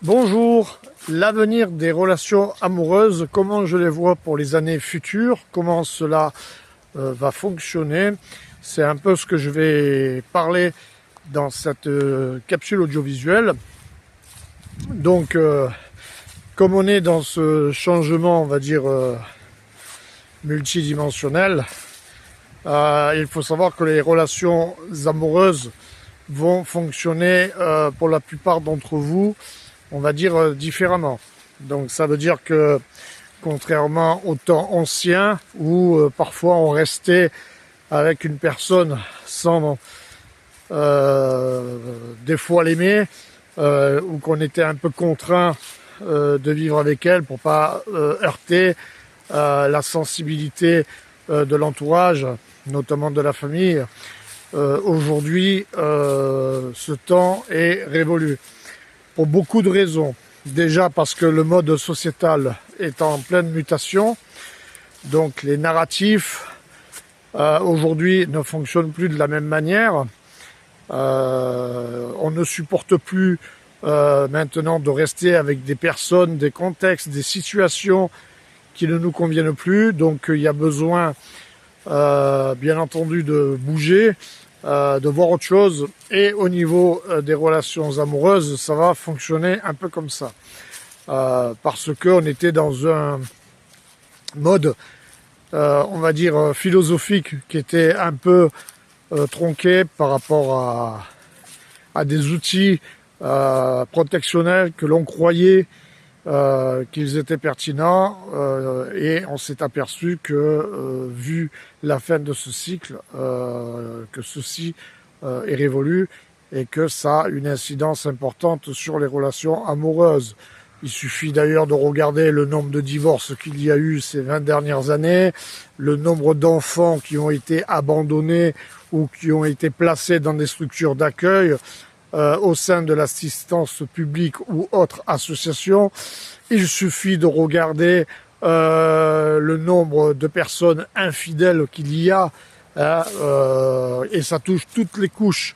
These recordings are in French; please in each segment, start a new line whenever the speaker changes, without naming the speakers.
Bonjour, l'avenir des relations amoureuses, comment je les vois pour les années futures, comment cela va fonctionner. C'est un peu ce que je vais parler dans cette capsule audiovisuelle. Donc, comme on est dans ce changement, on va dire, multidimensionnel, il faut savoir que les relations amoureuses vont fonctionner pour la plupart d'entre vous, on va dire, différemment. Donc ça veut dire que contrairement au temps ancien où parfois on restait avec une personne sans des fois l'aimer, ou qu'on était un peu contraint de vivre avec elle pour pas heurter la sensibilité de l'entourage, notamment de la famille. Aujourd'hui, ce temps est révolu pour beaucoup de raisons. Déjà parce que le mode sociétal est en pleine mutation, donc les narratifs aujourd'hui ne fonctionnent plus de la même manière. On ne supporte plus maintenant de rester avec des personnes, des contextes, des situations qui ne nous conviennent plus. Donc il y a besoin, bien entendu, de bouger, de voir autre chose. Et au niveau des relations amoureuses, ça va fonctionner un peu comme ça. Parce qu'on était dans un mode, on va dire, philosophique qui était un peu tronqué par rapport à des outils protectionnels que l'on croyait qu'ils étaient pertinents, et on s'est aperçu que vu la fin de ce cycle, que ceci est révolu et que ça a une incidence importante sur les relations amoureuses. Il suffit d'ailleurs de regarder le nombre de divorces qu'il y a eu ces 20 dernières années, le nombre d'enfants qui ont été abandonnés ou qui ont été placés dans des structures d'accueil au sein de l'assistance publique ou autres associations. Il suffit de regarder le nombre de personnes infidèles qu'il y a, et ça touche toutes les couches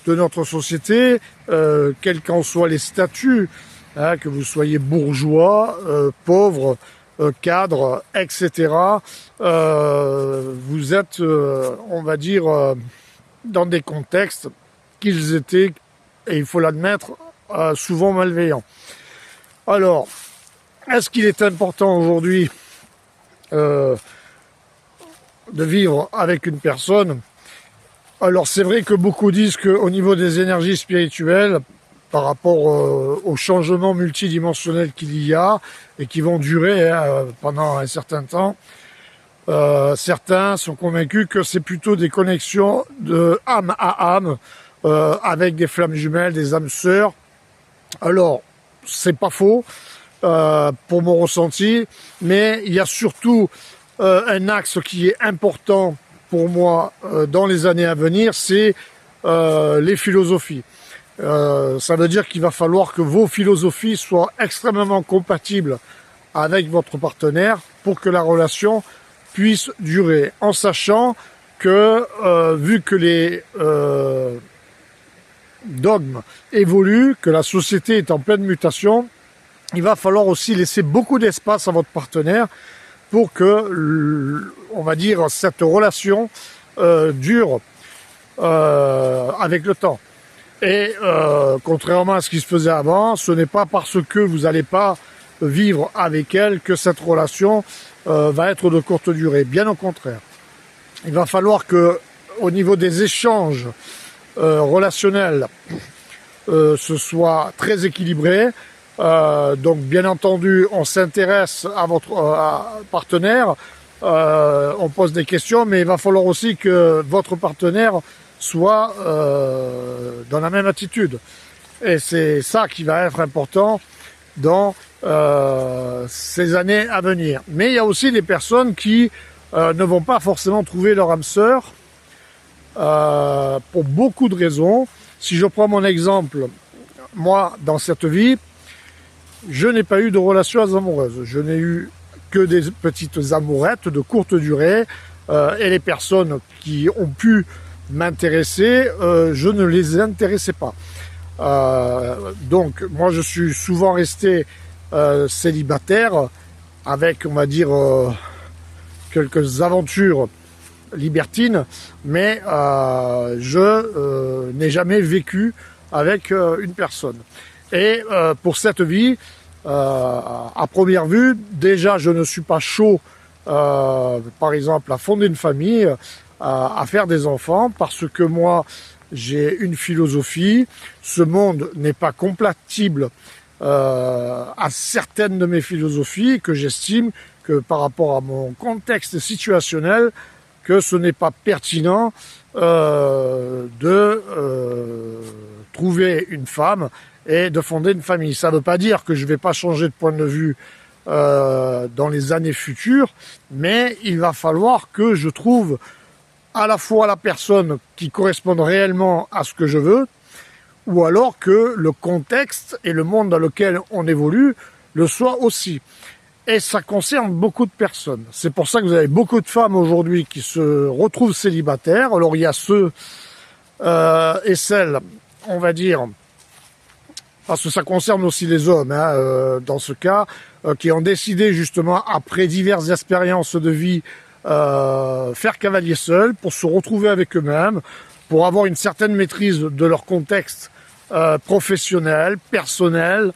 de notre société, quels qu'en soient les statuts, que vous soyez bourgeois, pauvre, cadre, etc. Vous êtes, on va dire, dans des contextes qu'ils étaient, et il faut l'admettre, souvent malveillants. Alors, est-ce qu'il est important aujourd'hui de vivre avec une personne? Alors c'est vrai que beaucoup disent qu'au niveau des énergies spirituelles, par rapport aux changements multidimensionnels qu'il y a et qui vont durer pendant un certain temps, certains sont convaincus que c'est plutôt des connexions de âme à âme, avec des flammes jumelles, des âmes sœurs. Alors, c'est pas faux pour mon ressenti, mais il y a surtout un axe qui est important pour moi dans les années à venir, c'est les philosophies. Ça veut dire qu'il va falloir que vos philosophies soient extrêmement compatibles avec votre partenaire pour que la relation puisse durer, en sachant que vu que les dogmes évoluent, que la société est en pleine mutation, il va falloir aussi laisser beaucoup d'espace à votre partenaire pour que, on va dire, cette relation dure avec le temps. Et contrairement à ce qui se faisait avant, ce n'est pas parce que vous n'allez pas vivre avec elle que cette relation va être de courte durée. Bien au contraire. Il va falloir que, au niveau des échanges relationnels, ce soit très équilibré. Donc bien entendu, on s'intéresse à votre partenaire, on pose des questions, mais il va falloir aussi que votre partenaire soit dans la même attitude. Et c'est ça qui va être important dans ces années à venir. Mais il y a aussi des personnes qui ne vont pas forcément trouver leur âme sœur pour beaucoup de raisons. Si je prends mon exemple, moi, dans cette vie, je n'ai pas eu de relations amoureuses. Je n'ai eu que des petites amourettes de courte durée, et les personnes qui ont pu m'intéresser, je ne les intéressais pas. Donc moi je suis souvent resté célibataire avec, on va dire, quelques aventures libertines, mais je n'ai jamais vécu avec une personne. Et pour cette vie, à première vue, déjà je ne suis pas chaud, par exemple, à fonder une famille, à faire des enfants, parce que moi j'ai une philosophie, ce monde n'est pas compatible à certaines de mes philosophies, que j'estime que par rapport à mon contexte situationnel, que ce n'est pas pertinent de trouver une femme et de fonder une famille. Ça ne veut pas dire que je ne vais pas changer de point de vue dans les années futures, mais il va falloir que je trouve à la fois la personne qui corresponde réellement à ce que je veux, ou alors que le contexte et le monde dans lequel on évolue le soient aussi. Et ça concerne beaucoup de personnes. C'est pour ça que vous avez beaucoup de femmes aujourd'hui qui se retrouvent célibataires. Alors il y a ceux et celles, on va dire, parce que ça concerne aussi les hommes, hein, dans ce cas, qui ont décidé justement, après diverses expériences de vie, faire cavalier seul pour se retrouver avec eux-mêmes, pour avoir une certaine maîtrise de leur contexte professionnel, personnel,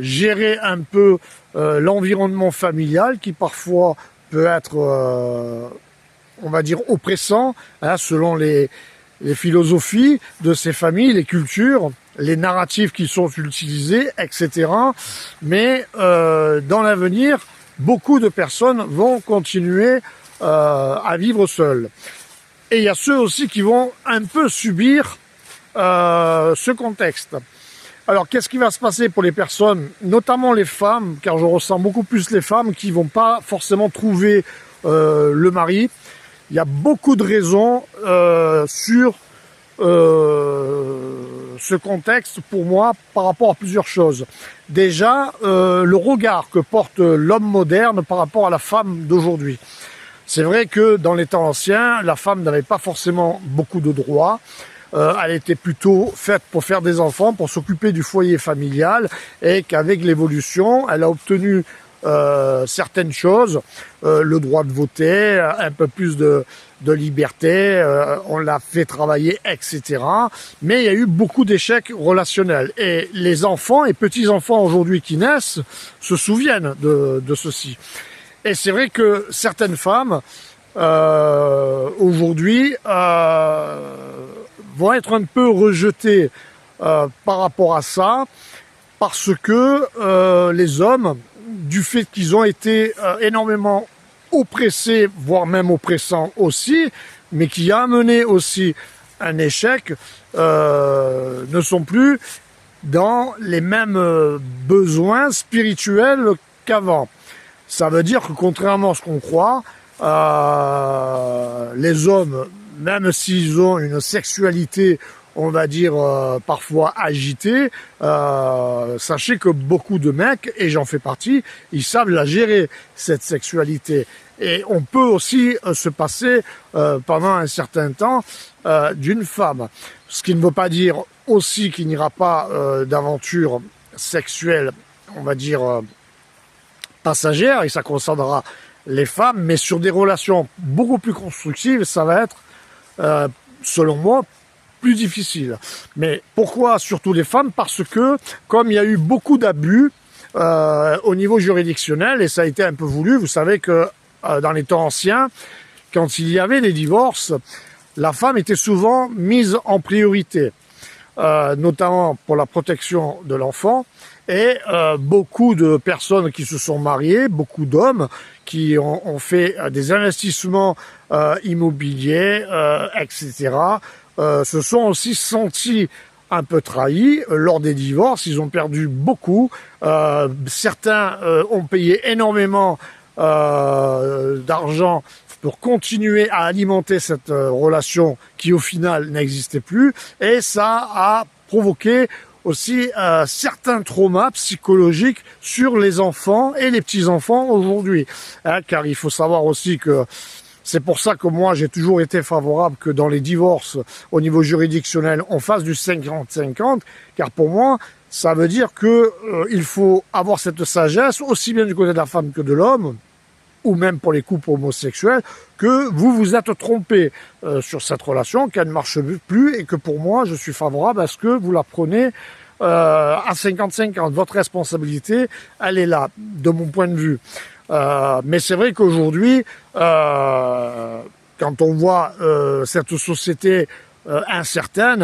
gérer un peu l'environnement familial qui parfois peut être, on va dire, oppressant, hein, selon les philosophies de ces familles, les cultures, les narratifs qui sont utilisés, etc. Mais dans l'avenir, beaucoup de personnes vont continuer à vivre seules. Et il y a ceux aussi qui vont un peu subir ce contexte. Alors, qu'est-ce qui va se passer pour les personnes, notamment les femmes, car je ressens beaucoup plus les femmes qui vont pas forcément trouver le mari. Il y a beaucoup de raisons sur ce contexte pour moi par rapport à plusieurs choses. Déjà, le regard que porte l'homme moderne par rapport à la femme d'aujourd'hui. C'est vrai que dans les temps anciens, la femme n'avait pas forcément beaucoup de droits. Elle était plutôt faite pour faire des enfants, pour s'occuper du foyer familial, et qu'avec l'évolution, elle a obtenu certaines choses, le droit de voter, un peu plus de liberté, on l'a fait travailler, etc. Mais il y a eu beaucoup d'échecs relationnels. Et les enfants et petits-enfants aujourd'hui qui naissent se souviennent de ceci. Et c'est vrai que certaines femmes, aujourd'hui, vont être un peu rejetées par rapport à ça, parce que les hommes, du fait qu'ils ont été énormément oppressés, voire même oppressants aussi, mais qui a amené aussi un échec, ne sont plus dans les mêmes besoins spirituels qu'avant. Ça veut dire que contrairement à ce qu'on croit, les hommes, même s'ils ont une sexualité, on va dire, parfois agitée, sachez que beaucoup de mecs, et j'en fais partie, ils savent la gérer, cette sexualité. Et on peut aussi se passer pendant un certain temps d'une femme. Ce qui ne veut pas dire aussi qu'il n'y aura pas d'aventure sexuelle, on va dire, passagère, et ça concernera les femmes, mais sur des relations beaucoup plus constructives, ça va être, selon moi, plus difficile. Mais pourquoi surtout les femmes? Parce que, comme il y a eu beaucoup d'abus au niveau juridictionnel, et ça a été un peu voulu, vous savez que dans les temps anciens, quand il y avait des divorces, la femme était souvent mise en priorité, notamment pour la protection de l'enfant. Et beaucoup de personnes qui se sont mariées, beaucoup d'hommes qui ont fait des investissements immobiliers, etc., se sont aussi sentis un peu trahis lors des divorces. Ils ont perdu beaucoup. Certains ont payé énormément d'argent pour continuer à alimenter cette relation qui au final n'existait plus. Et ça a provoqué aussi certains traumas psychologiques sur les enfants et les petits-enfants aujourd'hui. Hein, car il faut savoir aussi que C'est pour ça que moi, j'ai toujours été favorable que dans les divorces, au niveau juridictionnel, on fasse du 50-50, car pour moi, ça veut dire que il faut avoir cette sagesse, aussi bien du côté de la femme que de l'homme, ou même pour les couples homosexuels, que vous vous êtes trompé sur cette relation, qu'elle ne marche plus, et que pour moi, je suis favorable à ce que vous la preniez à 50-50. Votre responsabilité, elle est là, de mon point de vue. Mais c'est vrai qu'aujourd'hui, quand on voit cette société incertaine,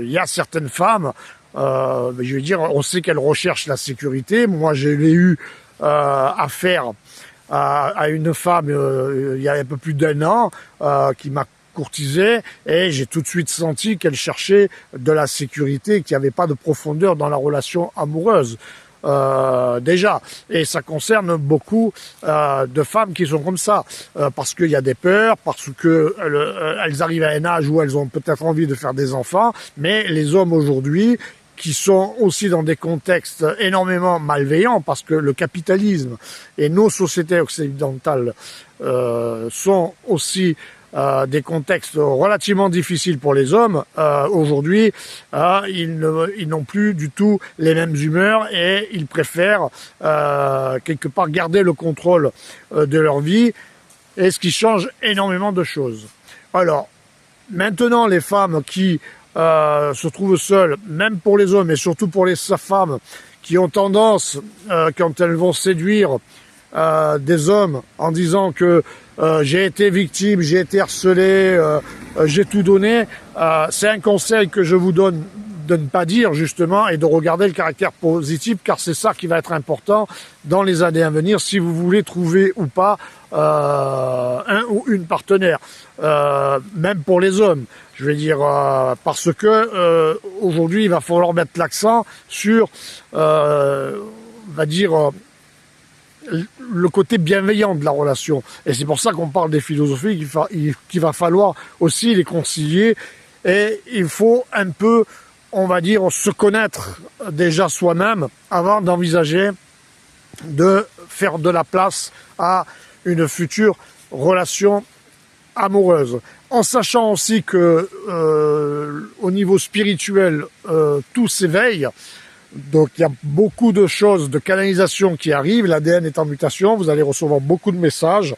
il y a certaines femmes, je veux dire, on sait qu'elles recherchent la sécurité. Moi, j'ai eu affaire à une femme il y a un peu plus d'1 an qui m'a courtisé, et j'ai tout de suite senti qu'elle cherchait de la sécurité, qu'il n'y avait pas de profondeur dans la relation amoureuse. Déjà, et ça concerne beaucoup de femmes qui sont comme ça, parce qu'il y a des peurs, parce que elles arrivent à un âge où elles ont peut-être envie de faire des enfants, mais les hommes aujourd'hui, qui sont aussi dans des contextes énormément malveillants, parce que le capitalisme et nos sociétés occidentales sont aussi des contextes relativement difficiles pour les hommes. Aujourd'hui, ils n'ont plus du tout les mêmes humeurs, et ils préfèrent quelque part garder le contrôle de leur vie, et ce qui change énormément de choses. Alors, maintenant, les femmes qui se trouvent seules, même pour les hommes et surtout pour les femmes, qui ont tendance, quand elles vont séduire des hommes en disant que j'ai été victime, j'ai été harcelé, j'ai tout donné, c'est un conseil que je vous donne de ne pas dire justement, et de regarder le caractère positif, car c'est ça qui va être important dans les années à venir si vous voulez trouver ou pas un ou une partenaire, même pour les hommes. Je vais dire parce que aujourd'hui il va falloir mettre l'accent sur, on va dire, le côté bienveillant de la relation. Et c'est pour ça qu'on parle des philosophies, qu'il va falloir aussi les concilier. Et il faut un peu, on va dire, se connaître déjà soi-même avant d'envisager de faire de la place à une future relation amoureuse. En sachant aussi que au niveau spirituel, tout s'éveille. Donc il y a beaucoup de choses, de canalisation qui arrivent, l'ADN est en mutation, vous allez recevoir beaucoup de messages,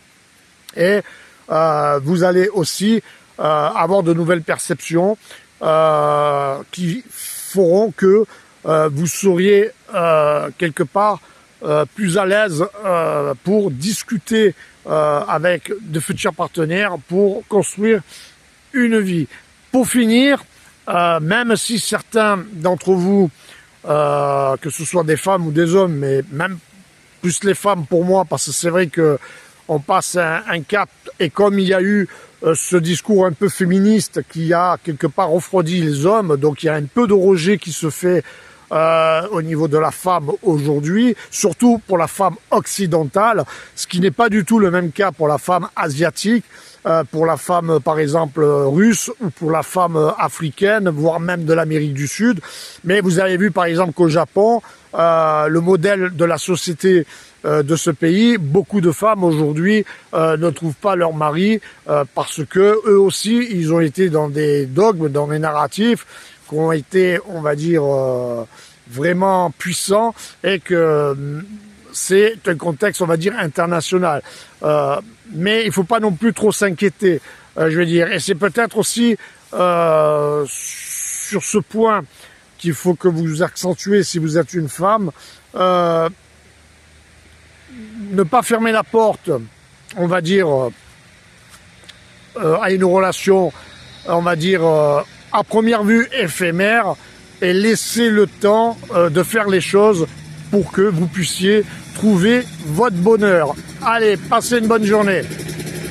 et vous allez aussi avoir de nouvelles perceptions qui feront que vous seriez quelque part plus à l'aise pour discuter avec de futurs partenaires, pour construire une vie. Pour finir, même si certains d'entre vous, que ce soit des femmes ou des hommes, mais même plus les femmes pour moi, parce que c'est vrai que on passe un cap, et comme il y a eu ce discours un peu féministe qui a quelque part refroidi les hommes, donc il y a un peu de rejet qui se fait au niveau de la femme aujourd'hui, surtout pour la femme occidentale, ce qui n'est pas du tout le même cas pour la femme asiatique, pour la femme par exemple russe, ou pour la femme africaine, voire même de l'Amérique du Sud. Mais vous avez vu par exemple qu'au Japon, le modèle de la société de ce pays, beaucoup de femmes aujourd'hui ne trouvent pas leur mari parce que eux aussi ils ont été dans des dogmes, dans des narratifs qui ont été, on va dire, vraiment puissants, et que c'est un contexte, on va dire, international. Mais il ne faut pas non plus trop s'inquiéter, je veux dire. Et c'est peut-être aussi sur ce point qu'il faut que vous accentuez si vous êtes une femme. Ne pas fermer la porte, on va dire, à une relation, on va dire, à première vue éphémère, et laisser le temps de faire les choses pour que vous puissiez trouver votre bonheur. Allez, passez une bonne journée.